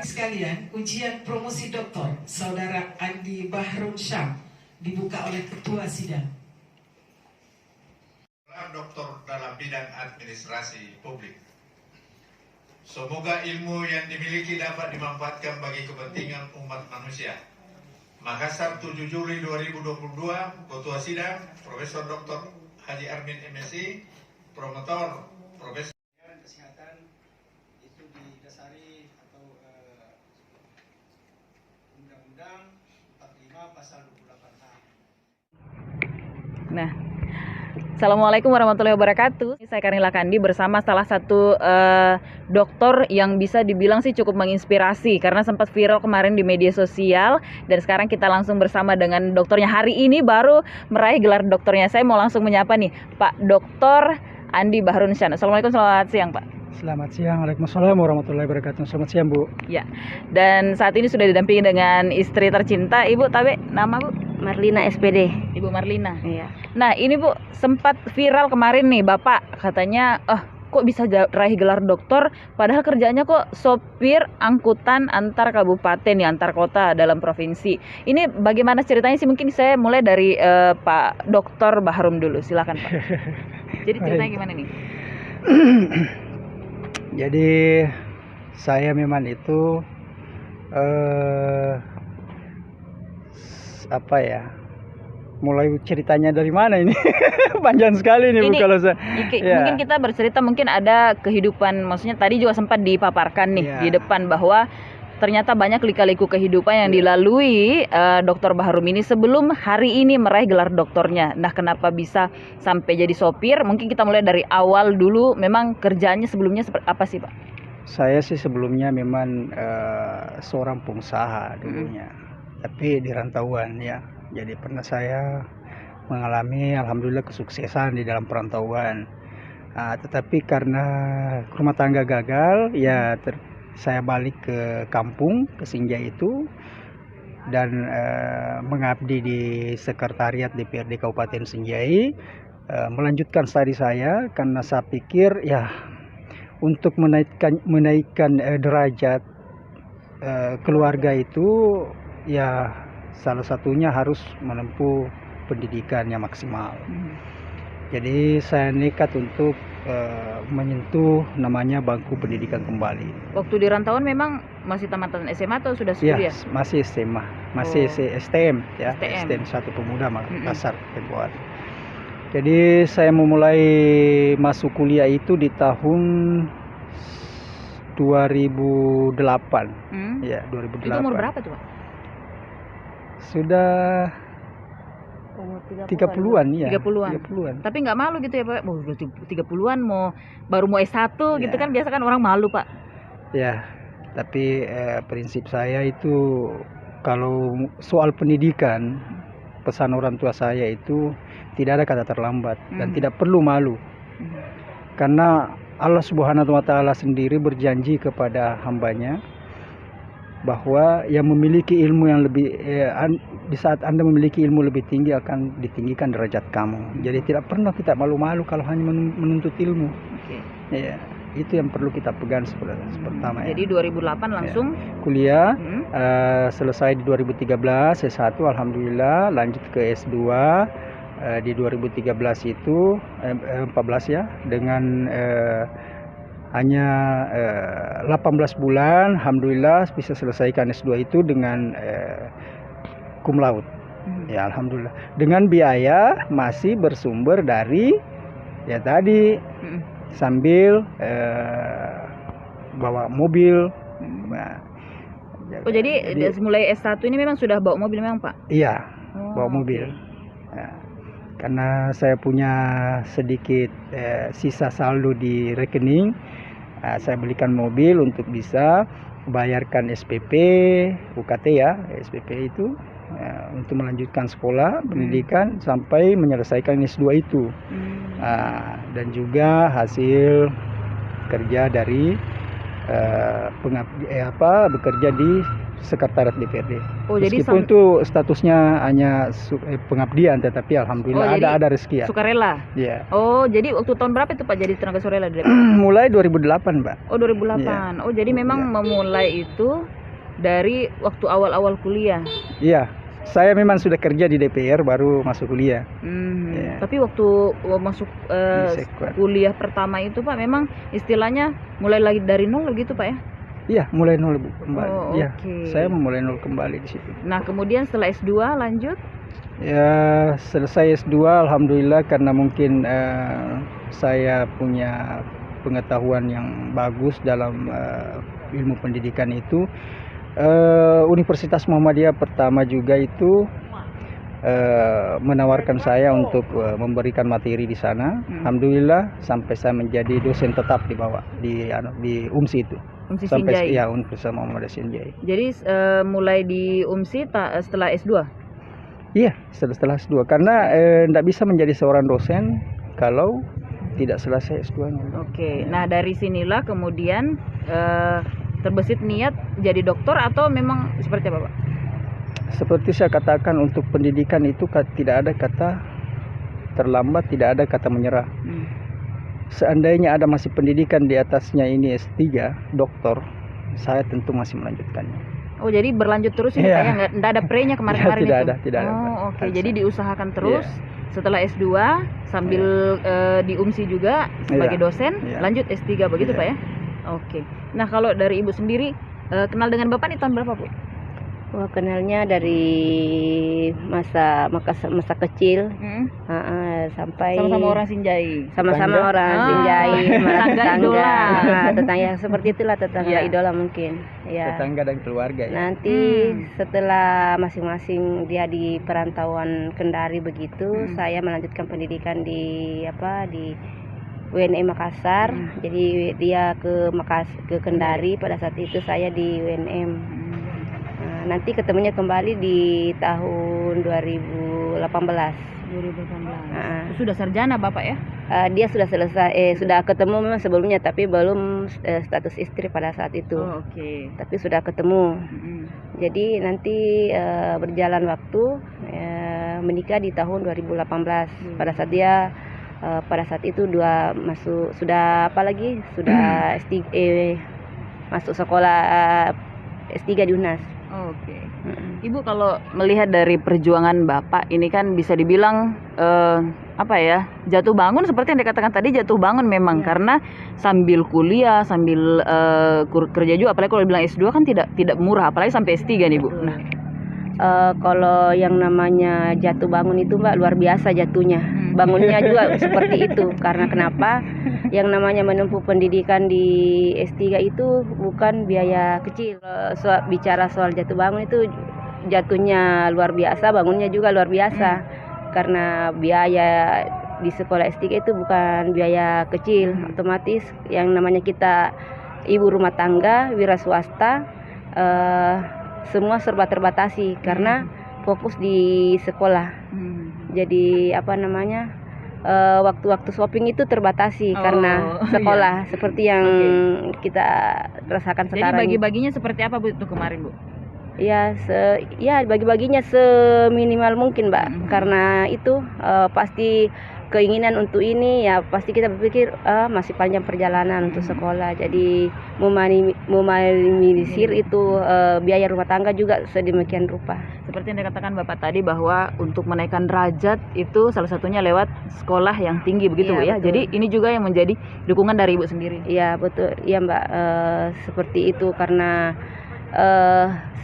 Sekalian, ujian promosi doktor Saudara Andi Bahrun Syam dibuka oleh Ketua Sidang. Doktor dalam bidang administrasi publik. Semoga ilmu yang dimiliki dapat dimanfaatkan bagi kepentingan umat manusia. Makassar 7 Juli 2022, Ketua Sidang Profesor Dr. Haji Armin MSI, Promotor Profesor Kesehatan itu didasari atau Undang-Undang 45 Pasal 28A. Nah, Assalamualaikum warahmatullahi wabarakatuh. Saya Karnila Kandi bersama salah satu dokter yang bisa dibilang sih cukup menginspirasi karena sempat viral kemarin di media sosial, dan sekarang kita langsung bersama dengan dokternya. Hari ini baru meraih gelar dokternya. Saya mau langsung menyapa nih Pak Dr. Andi Bahrun Syam. Assalamualaikum, selamat siang Pak. Selamat siang, Waalaikumsalam warahmatullahi wabarakatuh. Selamat siang Bu. Ya, dan saat ini sudah didampingi dengan istri tercinta, Ibu Tabe, nama Bu? Marlina SPD. Ibu Marlina. Iya. Nah ini Bu, sempat viral kemarin nih Bapak katanya, kok bisa raih gelar doktor padahal kerjanya kok sopir angkutan antar kabupaten ya, antar kota dalam provinsi. Ini bagaimana ceritanya sih? Mungkin saya mulai dari Pak Dr. Bahrum dulu, silakan Pak. Jadi ceritanya gimana nih? Jadi saya memang itu apa ya? Mulai ceritanya dari mana ini? Panjang sekali nih Bu kalau saya. Mungkin kita bercerita, mungkin ada kehidupan, maksudnya tadi juga sempat dipaparkan nih di depan bahwa ternyata banyak lika-liku kehidupan yang dilalui Dr. Bahrum ini sebelum hari ini meraih gelar doktornya. Nah, kenapa bisa sampai jadi sopir? Mungkin kita mulai dari awal dulu. Memang kerjaannya sebelumnya seperti apa sih Pak? Saya sih sebelumnya memang seorang pengusaha dulunya, tapi di rantauan ya. Jadi pernah saya mengalami alhamdulillah kesuksesan di dalam perantauan. Tetapi karena rumah tangga gagal, ya saya balik ke kampung, ke Sinjai itu, dan mengabdi di sekretariat DPRD Kabupaten Sinjai, melanjutkan studi saya karena saya pikir ya untuk menaikkan derajat keluarga itu ya salah satunya harus menempuh pendidikan yang maksimal. Jadi saya nekat untuk menyentuh namanya bangku pendidikan kembali. Waktu di rantauan memang masih tamatan SMA atau sudah kuliah? Ya, masih SMA, masih STM ya, STM 1 Pemuda Makassar Tempohan. Jadi saya memulai masuk kuliah itu di tahun 2008. Ya, 2008. Itu umur berapa tuh Pak? Sudah 30-an ya. 30-an. Tapi nggak malu gitu ya Pak? 30-an baru mau S1 gitu kan, biasa kan orang malu Pak. Ya, tapi prinsip saya itu kalau soal pendidikan, pesan orang tua saya itu tidak ada kata terlambat dan tidak perlu malu. Karena Allah Subhanahu wa taala sendiri berjanji kepada hambanya bahwa yang memiliki ilmu yang lebih di saat Anda memiliki ilmu lebih tinggi akan ditinggikan derajat kamu. Jadi tidak pernah kita malu-malu kalau hanya menuntut ilmu. Ya, itu yang perlu kita pegang pertama. Jadi 2008 langsung kuliah, selesai di 2013 S1 alhamdulillah, lanjut ke S2 di 2013 itu 14 ya, dengan hanya 18 bulan alhamdulillah bisa selesaikan S2 itu dengan cum laude. Ya alhamdulillah. Dengan biaya masih bersumber dari ya tadi sambil bawa mobil. Jadi mulai S1 ini memang sudah bawa mobil memang Pak? Iya, bawa mobil. Ya, karena saya punya sedikit sisa saldo di rekening, saya belikan mobil untuk bisa bayarkan SPP, UKT ya, SPP itu untuk melanjutkan sekolah pendidikan sampai menyelesaikan S2 itu. Dan juga hasil kerja dari bekerja di sekretariat DPRD. Oh, jadi Meskipun itu statusnya hanya pengabdian, tetapi alhamdulillah jadi ada rezeki ya. sukarela. Iya. Oh, jadi waktu tahun berapa itu Pak jadi tenaga sukarela di DPR? Mulai 2008, Mbak. Oh, 2008. Iya. Oh, jadi memang memulai itu dari waktu awal-awal kuliah. Iya. Saya memang sudah kerja di DPR baru masuk kuliah. Iya. Tapi waktu masuk Di Sekwan. kuliah pertama itu Pak memang istilahnya mulai lagi dari nol gitu Pak ya? Iya, mulai nol kembali. Oh, Iya. oke. Saya memulai nol kembali di situ. Nah, kemudian setelah S2 lanjut? Ya, selesai S2 alhamdulillah karena mungkin saya punya pengetahuan yang bagus dalam ilmu pendidikan itu. Universitas Muhammadiyah pertama juga itu menawarkan saya untuk memberikan materi di sana. Alhamdulillah sampai saya menjadi dosen tetap di bawah di UMSI itu. UMSI Sampai Sinjai. ya Universitas Muhammadiyah Sinjai. Jadi mulai di UMSI setelah S2? Iya, setelah S2 karena tidak bisa menjadi seorang dosen kalau tidak selesai S2-nya. Oke. Nah, dari sinilah kemudian terbesit niat jadi dokter atau memang seperti apa Pak? Seperti saya katakan untuk pendidikan itu tidak ada kata terlambat, tidak ada kata menyerah. Seandainya ada masih pendidikan di atasnya ini S3, doktor, saya tentu masih melanjutkannya. Oh, jadi berlanjut terus ini Iya. Pak ya? Nggak ada pre-nya kemarin-kemarin Tidak itu? ada, tidak ada, Pak. Oh, oke. Harus Jadi ada. diusahakan terus. Iya. Setelah S2 sambil di UMSI juga sebagai Iya. dosen, Iya. lanjut S3 begitu Iya. Pak ya? Oke. Nah, kalau dari Ibu sendiri kenal dengan Bapak nih tahun berapa, Bu? Wah, kenalnya dari masa kecil sampai Sama-sama orang Sinjai. sama-sama Tetangga? orang Ah, Sinjai, tetangga tetangga, idola. tetangga seperti itulah tetangga Iya. idola mungkin. Ya. Tetangga dan keluarga ya. Nanti setelah masing-masing dia di perantauan Kendari begitu, saya melanjutkan pendidikan di WNM Makassar. Jadi dia ke Kendari, pada saat itu saya di WNM. Nanti ketemunya kembali di tahun 2018. 2018. Sudah sarjana Bapak ya? Dia sudah selesai, sudah ketemu memang sebelumnya, tapi belum status istri pada saat itu. Oh, oke. Tapi sudah ketemu. Jadi nanti berjalan waktu menikah di tahun 2018. Pada saat dia pada saat itu sudah masuk sekolah S3 di UNAS. Oke. Ibu kalau melihat dari perjuangan Bapak ini kan bisa dibilang jatuh bangun seperti yang dikatakan tadi, jatuh bangun memang karena sambil kuliah, sambil kerja juga, apalagi kalau dibilang S2 kan tidak murah, apalagi sampai S3 nih Bu. Nah, kalau yang namanya jatuh bangun itu Mbak luar biasa jatuhnya. Bangunnya juga seperti itu. Karena kenapa? Yang namanya menempuh pendidikan di S3 itu bukan biaya kecil. Bicara soal jatuh bangun itu jatuhnya luar biasa, bangunnya juga luar biasa. Karena biaya di sekolah S3 itu bukan biaya kecil. Otomatis yang namanya kita ibu rumah tangga, wira swasta, semua serba terbatasi karena fokus di sekolah. Jadi waktu-waktu shopping itu terbatasi karena sekolah seperti yang kita rasakan sekarang. Jadi bagi-baginya seperti apa Bu itu kemarin Bu? Ya, bagi-baginya seminimal mungkin Mbak. Karena itu pasti keinginan untuk ini ya pasti kita berpikir masih panjang perjalanan untuk sekolah, jadi meminimalisir itu biaya rumah tangga juga sedemikian rupa. Seperti yang dikatakan Bapak tadi bahwa untuk menaikkan derajat itu salah satunya lewat sekolah yang tinggi begitu Bu ya. Betul. Jadi ini juga yang menjadi dukungan dari Ibu sendiri. Iya betul, iya Mbak, seperti itu karena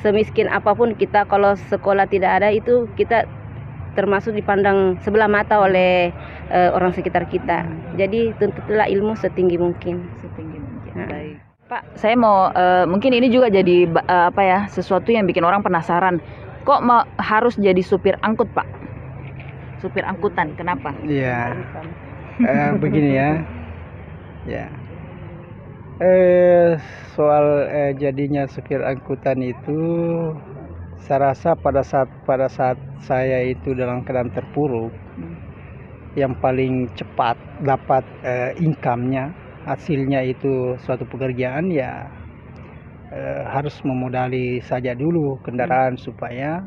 semiskin apapun kita kalau sekolah tidak ada itu kita termasuk dipandang sebelah mata oleh orang sekitar kita. Jadi tuntutlah ilmu setinggi mungkin. Baik. Pak, saya mau mungkin ini juga jadi sesuatu yang bikin orang penasaran. Kok harus jadi supir angkut, Pak? Supir angkutan, kenapa? Iya. Begini ya. Ya. Soal jadinya supir angkutan itu saya rasa pada saat saya itu dalam keadaan terpuruk, yang paling cepat dapat income-nya hasilnya itu suatu pekerjaan ya harus memodali saja dulu kendaraan supaya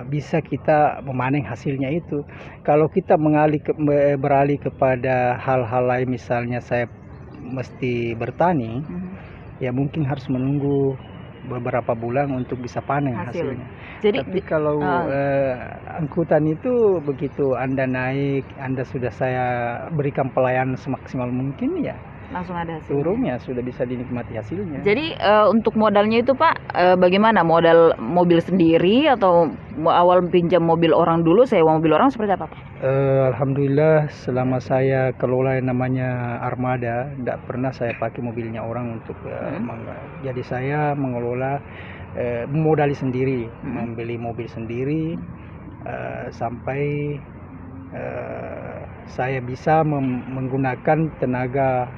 bisa kita memanen hasilnya itu. Kalau kita beralih kepada hal-hal lain, misalnya saya mesti bertani, ya mungkin harus menunggu beberapa bulan untuk bisa panen hasilnya. Jadi Tapi kalau angkutan itu begitu Anda naik, Anda sudah saya berikan pelayanan semaksimal mungkin, ya langsung ada hasilnya. turunnya sudah bisa dinikmati hasilnya. Jadi untuk modalnya itu Pak, bagaimana? Modal mobil sendiri atau awal pinjam mobil orang dulu, sewa mobil orang, seperti apa Pak? Alhamdulillah selama saya kelola yang namanya armada, tidak pernah saya pakai mobilnya orang untuk jadi saya mengelola modali sendiri, membeli mobil sendiri sampai saya bisa menggunakan tenaga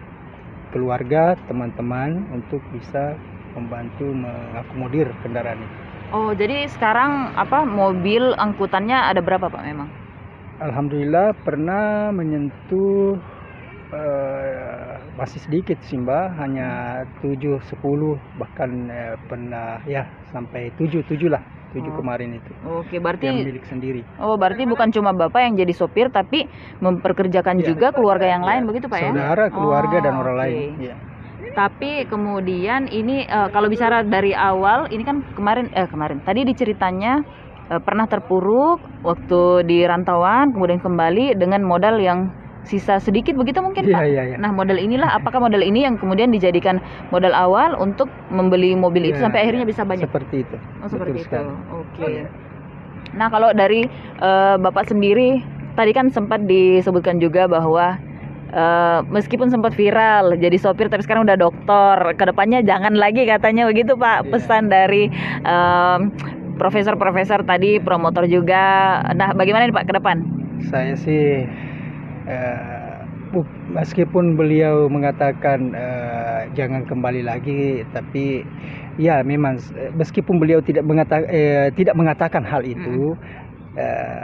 keluarga, teman-teman untuk bisa membantu mengakomodir kendaraan itu. Oh, jadi sekarang mobil angkutannya ada berapa Pak memang? Alhamdulillah pernah menyentuh masih sedikit sih Mbak, hanya 7, 10, bahkan pernah ya sampai 7 lah. 7 kemarin itu. Oke, berarti yang milik sendiri. Oh, berarti bukan cuma Bapak yang jadi sopir, tapi memperkerjakan juga keluarga yang lain, begitu Pak ya? Saudara, keluarga dan orang oke. lain. Ya. Tapi kemudian ini kalau bicara dari awal, ini kan kemarin tadi diceritanya pernah terpuruk waktu di rantauan, kemudian kembali dengan modal yang sisa sedikit, begitu mungkin Pak? Iya. Nah, modal inilah, apakah modal ini yang kemudian dijadikan modal awal untuk membeli mobil itu sampai akhirnya bisa banyak? Seperti itu. Oh, seperti itu. Sekali. Oke. Nah, kalau dari Bapak sendiri, tadi kan sempat disebutkan juga bahwa meskipun sempat viral jadi sopir, tapi sekarang udah dokter. Kedepannya jangan lagi katanya, begitu Pak? Pesan dari profesor-profesor tadi, promotor juga. Nah, bagaimana nih Pak ke depan? Saya sih meskipun beliau mengatakan jangan kembali lagi, tapi ya memang meskipun beliau tidak mengatakan hal itu,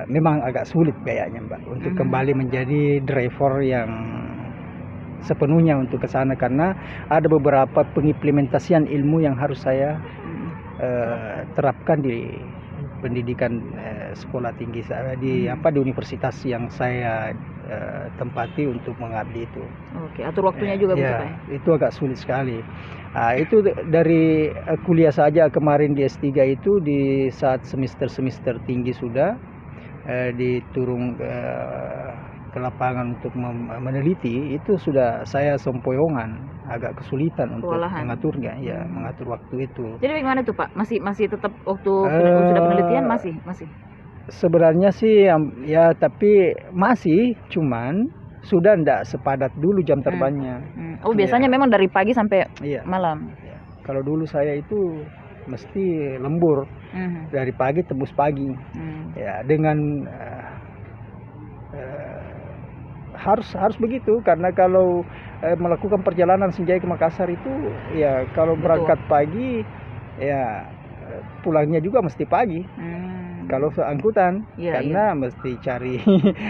memang agak sulit kayaknya Mbak untuk kembali menjadi driver yang sepenuhnya untuk ke sana, karena ada beberapa pengimplementasian ilmu yang harus saya terapkan di pendidikan sekolah tinggi saya di universitas yang saya tempati untuk mengabdi itu. Oke, atur waktunya juga begitu Pak? Itu agak sulit sekali. Itu dari kuliah saja kemarin di S3 itu, di saat semester tinggi sudah diturun ke lapangan untuk meneliti, itu sudah saya sempoyongan, agak kesulitan untuk mengaturnya, ya mengatur waktu itu. Jadi bagaimana tuh Pak? Masih tetap waktu sudah penelitian masih? Sebenarnya sih ya, tapi masih, cuman sudah tidak sepadat dulu jam terbangnya. Oh, biasanya memang dari pagi sampai malam. Kalau dulu saya itu mesti lembur, dari pagi tembus pagi. Ya, dengan harus begitu, karena kalau melakukan perjalanan Sinjai ke Makassar itu ya kalau berangkat pagi ya pulangnya juga mesti pagi. Kalau angkutan karena mesti cari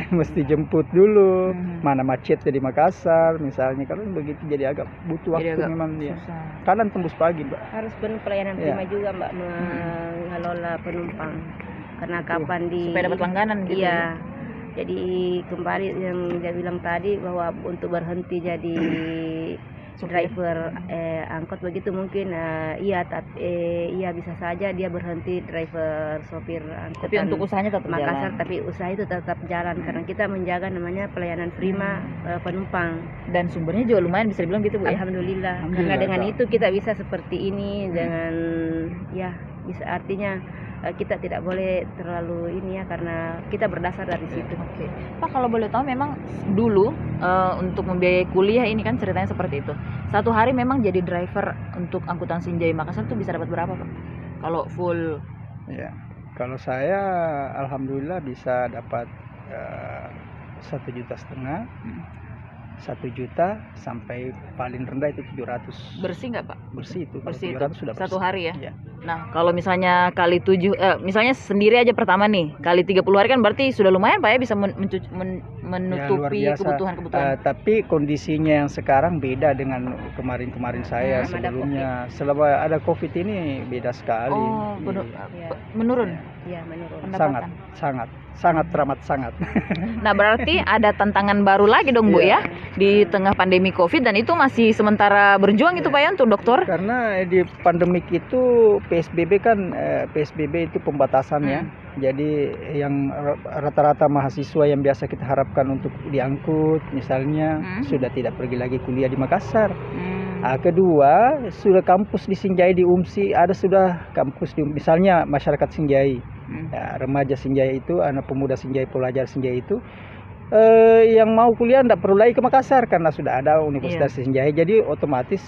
mesti jemput dulu, mana macetnya di Makassar misalnya, kalau begitu jadi agak butuh waktu memang ya. Kadang tembus pagi Mbak. Harus penuh pelayanan prima juga Mbak, mengelola penumpang, karena kapan supaya dapat langganan gitu. Iya. Jadi kembali yang dia bilang tadi, bahwa untuk berhenti jadi driver angkot begitu mungkin iya bisa saja dia berhenti driver sopir angkot. Tapi untuk usahanya tetap Makassar jalan. Tapi usaha itu tetap jalan karena kita menjaga namanya pelayanan prima penumpang. Dan sumbernya juga lumayan bisa dibilang gitu Bu ya. Alhamdulillah. Karena dengan itu kita bisa seperti ini, dengan ya bisa, artinya kita tidak boleh terlalu ini ya, karena kita berdasar dari situ. Oke. Pak, kalau boleh tahu, memang dulu untuk membiayai kuliah ini kan ceritanya seperti itu. Satu hari memang jadi driver untuk angkutan Sinjai Makassar tuh bisa dapat berapa Pak? Kalau full? Ya, kalau saya alhamdulillah bisa dapat 1,5 juta, 1 juta sampai paling rendah itu 700. Bersih nggak Pak? Bersih itu. Bersih 700 itu. sudah bersih. Satu hari ya? Iya. Nah, kalau misalnya kali 7, misalnya sendiri aja pertama nih, kali 30 hari kan berarti sudah lumayan Pak ya bisa menutupi Ya, luar biasa. kebutuhan-kebutuhan. Tapi kondisinya yang sekarang beda dengan kemarin-kemarin saya Ada sebelumnya. Selama ada COVID ini beda sekali. Oh, Iya. menurun Ya, menurun. Sangat, pendapatan. sangat teramat sangat. Nah, berarti ada tantangan baru lagi dong Bu ya di tengah pandemi Covid dan itu masih sementara berjuang itu Pak ya untuk dokter. Karena di pandemik itu PSBB kan PSBB itu pembatasan ya. Jadi yang rata-rata mahasiswa yang biasa kita harapkan untuk diangkut misalnya sudah tidak pergi lagi kuliah di Makassar. Kedua, sudah kampus di Sinjai di UMSI, ada sudah kampus di misalnya masyarakat Sinjai. Ya, remaja Sinjai itu, anak pemuda Sinjai, pelajar Sinjai itu yang mau kuliah tidak perlu lagi ke Makassar karena sudah ada Universitas Sinjai. Jadi otomatis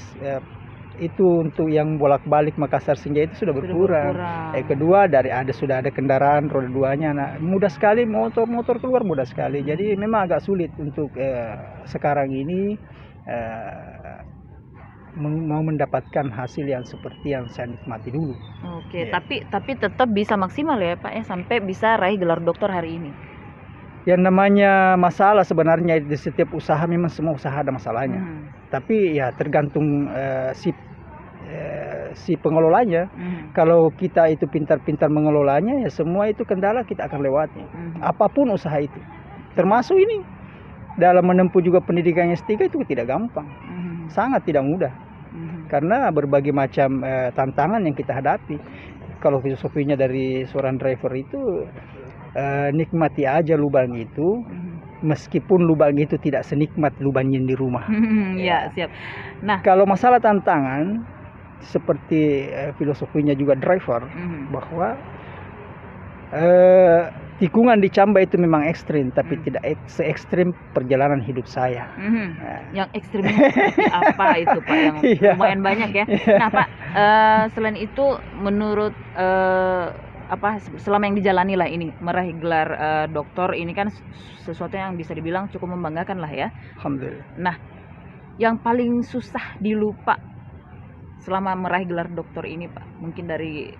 itu untuk yang bolak-balik Makassar Sinjai itu sudah berkurang. Kedua, sudah ada kendaraan roda duanya. Nah, mudah sekali motor keluar mudah sekali. Jadi memang agak sulit untuk sekarang ini mau mendapatkan hasil yang seperti yang saya nikmati dulu. Oke, tapi tetap bisa maksimal ya Pak ya sampai bisa raih gelar doktor hari ini. Yang namanya masalah sebenarnya di setiap usaha memang semua usaha ada masalahnya. Tapi ya tergantung si pengelolanya. Kalau kita itu pintar-pintar mengelolanya ya semua itu kendala kita akan lewati. Apapun usaha itu. Termasuk ini dalam menempuh juga pendidikan S3 itu tidak gampang. Sangat tidak mudah. Karena berbagai macam tantangan yang kita hadapi. Kalau filosofinya dari seorang driver itu nikmati aja lubang itu, meskipun lubang itu tidak senikmat lubang yang di rumah. Ya, siap. Nah, kalau masalah tantangan seperti filosofinya juga driver bahwa tikungan di Camba itu memang ekstrim, tapi tidak se-ekstrim perjalanan hidup saya. Yang ekstrimnya seperti apa itu Pak? Yang lumayan banyak ya. Nah Pak, selain itu menurut selama yang dijalani lah ini meraih gelar doktor ini kan sesuatu yang bisa dibilang cukup membanggakan lah ya. Alhamdulillah. Nah, yang paling susah dilupa selama meraih gelar doktor ini Pak, mungkin dari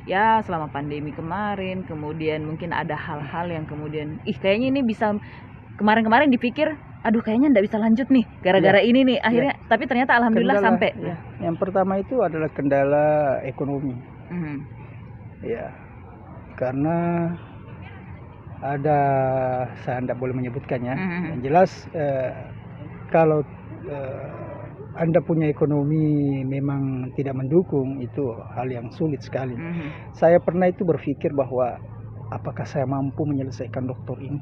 ya selama pandemi kemarin, kemudian mungkin ada hal-hal yang kemudian kayaknya ini bisa kemarin-kemarin dipikir aduh kayaknya nggak bisa lanjut nih gara-gara ini nih akhirnya tapi ternyata alhamdulillah kendala, sampai yang pertama itu adalah kendala ekonomi. Ya, karena ada, saya tidak boleh menyebutkannya. Yang jelas kalau Anda punya ekonomi memang tidak mendukung, itu hal yang sulit sekali. Saya pernah itu berpikir bahwa apakah saya mampu menyelesaikan doktor ini?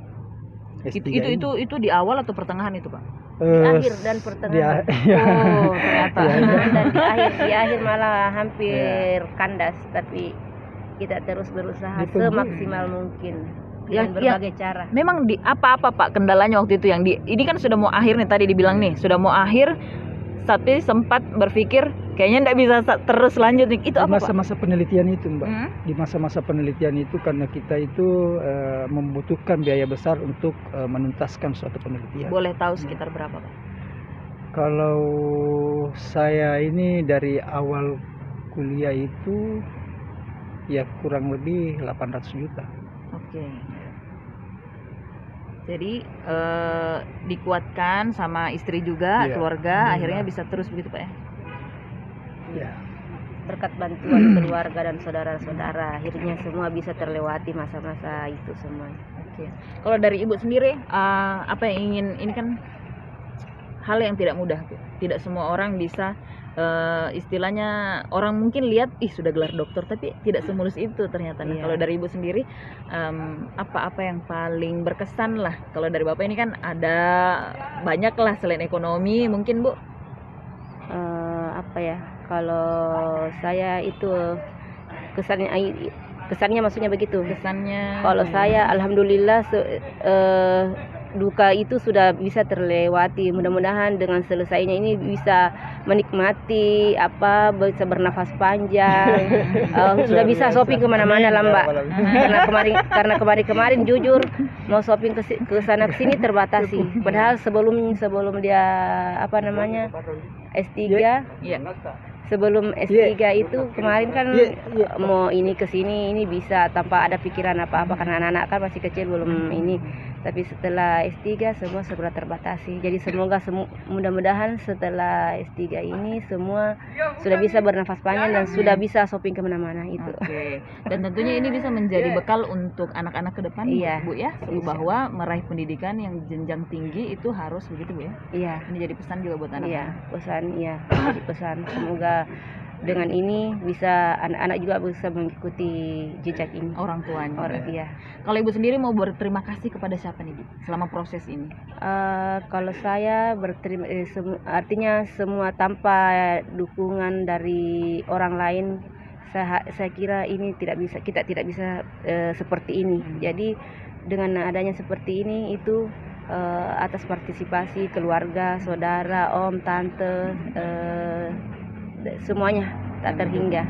Itu di awal atau pertengahan itu Pak? Di akhir dan pertengahan. Oh, ternyata. Dan di akhir malah hampir kandas, tapi kita terus berusaha semaksimal mungkin dengan berbagai cara. Memang di apa Pak kendalanya waktu itu yang ini kan sudah mau akhir nih tadi dibilang nih, sudah mau akhir tapi sempat berpikir kayaknya enggak bisa terus lanjut nih. Itu di apa masa-masa penelitian itu Mbak. Di masa-masa penelitian itu karena kita itu membutuhkan biaya besar untuk menuntaskan suatu penelitian. Boleh tahu sekitar berapa Pak? Kalau saya ini dari awal kuliah itu ya kurang lebih 800 juta. Oke. Jadi dikuatkan sama istri juga, keluarga, akhirnya bisa terus begitu Pak ya? Ya. Berkat bantuan keluarga dan saudara-saudara, akhirnya semua bisa terlewati masa-masa itu semua. Oke. Kalau dari Ibu sendiri, apa yang ingin, ini kan hal yang tidak mudah, tidak semua orang bisa istilahnya orang mungkin lihat sudah gelar dokter tapi tidak semulus itu ternyata. Nah, kalau dari Ibu sendiri apa yang paling berkesan lah? Kalau dari Bapak ini kan ada banyak lah selain ekonomi mungkin Bu. Kalau saya itu kesannya maksudnya begitu. Kesannya. Kalau saya alhamdulillah duka itu sudah bisa terlewati. Mudah-mudahan dengan selesainya ini bisa menikmati bisa bernafas panjang. Sudah bisa shopping kemana-mana lah Mbak. Karena kemarin jujur mau shopping ke sana ke sini terbatasi. Padahal sebelum dia S3 sebelum S3 itu kemarin kan Iya. mau ini ke sini ini bisa tanpa ada pikiran apa-apa karena anak-anak kan masih kecil belum ini. Tapi setelah S3 semua segera terbatasi. Jadi semoga mudah-mudahan setelah S3 ini semua sudah bisa bernafas panjang dan sudah bisa shopping kemana-mana itu. Oke. Dan tentunya ini bisa menjadi bekal untuk anak-anak ke depan, Iya. Bu ya, Insya bahwa meraih pendidikan yang jenjang tinggi itu harus begitu, Bu ya. Iya. Ini jadi pesan juga buat anak-anak. Iya, jadi pesan semoga dengan ini bisa anak-anak juga bisa mengikuti jejak ini. Orang tuanya. Iya. Kalau Ibu sendiri mau berterima kasih kepada siapa nih, Bu, selama proses ini? Kalau saya berterima artinya semua tanpa dukungan dari orang lain saya kira ini kita tidak bisa seperti ini. Jadi dengan adanya seperti ini itu atas partisipasi keluarga, saudara, om, tante, semuanya tak terhingga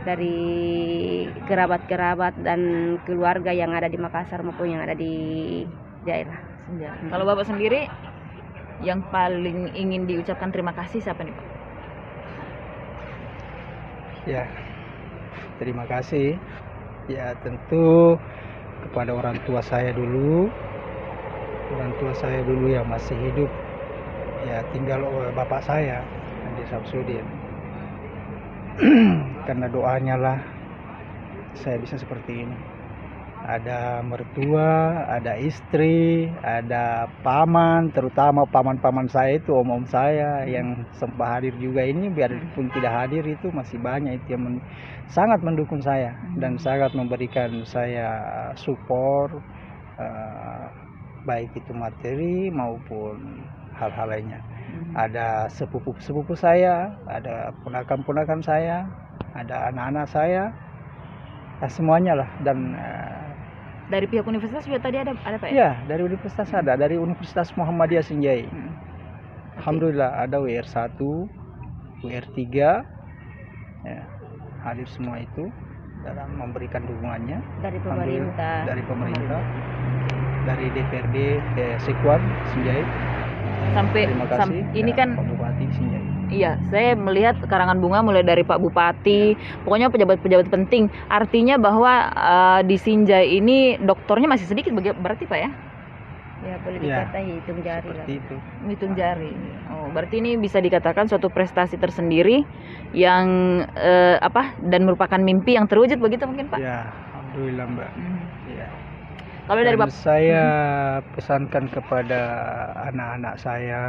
dari kerabat-kerabat dan keluarga yang ada di Makassar maupun yang ada di daerah. Kalau Bapak sendiri yang paling ingin diucapkan terima kasih siapa nih, Pak? Ya, terima kasih. Ya, tentu kepada orang tua saya dulu yang masih hidup. Ya, tinggal bapak saya, Andi Samsudin. Karena doanya lah saya bisa seperti ini. Ada mertua, ada istri, ada paman, terutama paman-paman saya itu, om-om saya yang sempat hadir juga ini, biarpun tidak hadir itu masih banyak itu yang sangat mendukung saya dan sangat memberikan saya support, baik itu materi maupun hal-hal lainnya. Ada sepupu-sepupu saya, ada ponakan-ponakan saya, ada anak-anak saya, semuanya lah. Dan dari pihak universitas juga tadi ada Pak ya? Ya, dari universitas ada, dari Universitas Muhammadiyah Sinjai. Alhamdulillah ada WR1, WR3, ya, hadir semua itu dalam memberikan dukungannya Dari pemerintah. Dari pemerintah, dari DPRD Sekuan Sinjai. Sampai Terima kasih. ini kan Pak Bupati Sinjai. iya, saya melihat karangan bunga mulai dari Pak Bupati, pokoknya pejabat-pejabat penting. Artinya bahwa di Sinjai ini dokternya masih sedikit berarti Pak ya? Ya boleh Ya, dikata hitung jari lah. Seperti itu. Hitung jari. Oh, berarti ini bisa dikatakan suatu prestasi tersendiri yang dan merupakan mimpi yang terwujud begitu mungkin Pak? Ya, alhamdulillah Mbak. Ya. Kalau dari Dan Bapak saya pesankan kepada anak-anak saya,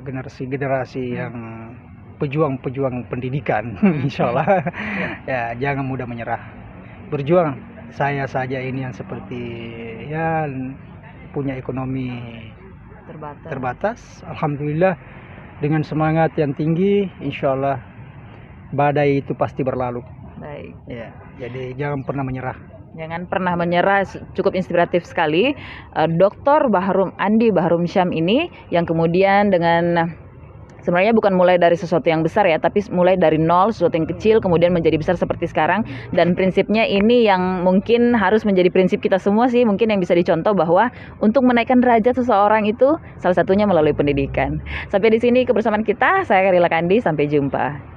generasi-generasi yang pejuang-pejuang pendidikan, insya Allah, ya jangan mudah menyerah, berjuang. Saya saja ini yang seperti ya punya ekonomi terbatas, alhamdulillah dengan semangat yang tinggi, insya Allah badai itu pasti berlalu. Baik. Ya, jadi jangan pernah menyerah. Jangan pernah menyerah, cukup inspiratif sekali. Dr. Andi Bahrum Syam ini yang kemudian dengan sebenarnya bukan mulai dari sesuatu yang besar ya, tapi mulai dari nol, sesuatu yang kecil kemudian menjadi besar seperti sekarang. Dan prinsipnya ini yang mungkin harus menjadi prinsip kita semua sih, mungkin yang bisa dicontoh bahwa untuk menaikkan derajat seseorang itu salah satunya melalui pendidikan. Sampai di sini kebersamaan kita, saya Karila Kandi, sampai jumpa.